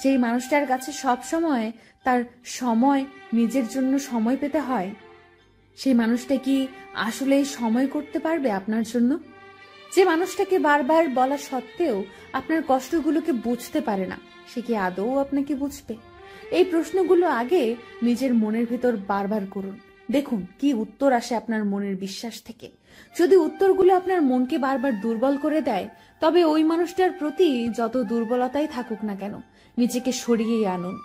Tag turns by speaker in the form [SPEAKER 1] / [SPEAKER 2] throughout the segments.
[SPEAKER 1] যেই মানুষটার কাছে সব সময় তার সময় নিজের জন্য সময় পেতে হয়, সেই মানুষটা কি আসলে সময় করতে পারবে আপনার জন্য? যে মানুষটাকে বারবার বলা সত্ত্বেও আপনার কষ্টগুলোকে বুঝতে পারে না, সে কি আদৌ আপনাকে বুঝবে? এই প্রশ্নগুলো আগে নিজের মনের ভিতর বারবার করুন, দেখুন কি উত্তর আসে আপনার মনের বিশ্বাস থেকে। যদি উত্তরগুলো আপনার মনকে বারবার দুর্বল করে দেয়, তবে ওই মানুষটার প্রতি যত দুর্বলতাই থাকুক না কেন, নিজেকে সরিয়ে আনুন।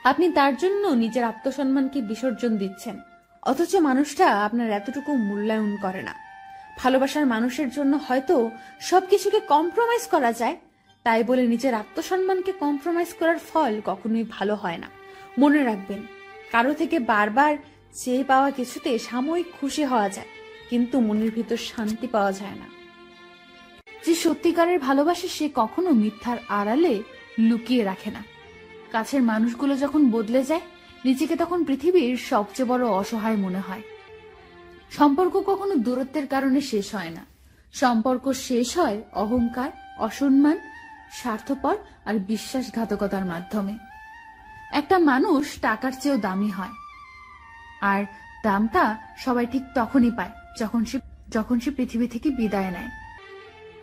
[SPEAKER 1] আপনি তার জন্য নিজের আত্মসম্মানকে বিসর্জন দিচ্ছেন, অথচ মানুষটা আপনার এতটুকু মূল্যায়ন করে না। ভালোবাসার মানুষের জন্য হয়তো সবকিছুকে কম্প্রোমাইজ করা যায়, তাই বলে নিজের আত্মসম্মানকে কম্প্রোমাইজ করার ফল কখনোই ভালো হয় না। মনে রাখবেন, কারো থেকে বারবার চেয়ে পাওয়া কিছুতে সাময়িক খুশি হওয়া যায়, কিন্তু মনের ভিতর শান্তি পাওয়া যায় না। যে সত্যিকারের ভালোবাসে সে কখনো মিথ্যার আড়ালে লুকিয়ে রাখে না। কাছের মানুষগুলো যখন বদলে যায়, নিজেকে তখন পৃথিবীর সবচেয়ে বড় অসহায় মনে হয়। সম্পর্ক কখনো দূরত্বের কারণে শেষ হয় না। সম্পর্ক শেষ হয় অহংকার, অসম্মান, স্বার্থপর আর বিশ্বাসঘাতকতার মাধ্যমে। একটা মানুষ টাকার চেয়েও দামি হয়, আর দামটা সবাই ঠিক তখনই পায় যখন সে পৃথিবী থেকে বিদায় নেয়।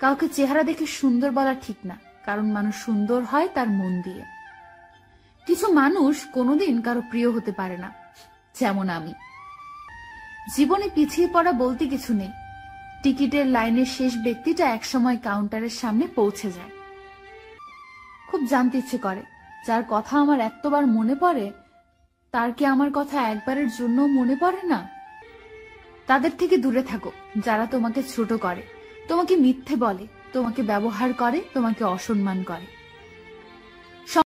[SPEAKER 1] কাউকে চেহারা দেখে সুন্দর বলা ঠিক না, কারণ মানুষ সুন্দর হয় তার মন দিয়ে। কিছু মানুষ কোনোদিন কারো প্রিয় হতে পারে না, যেমন আমি। জীবনে পিছিয়ে পড়া বলতে কিছু নেই। টিকিটের লাইনের শেষ ব্যক্তিটা একসময় কাউন্টারের সামনে পৌঁছে যায়। খুব জানতে ইচ্ছে করে, যার কথা আমার এতবার মনে পড়ে, তার কি আমার কথা একবারের জন্য মনে পড়ে না? তাদের থেকে দূরে থাকো যারা তোমাকে ছোট করে, তোমাকে মিথ্যে বলে, তোমাকে ব্যবহার করে, তোমাকে অসম্মান করে।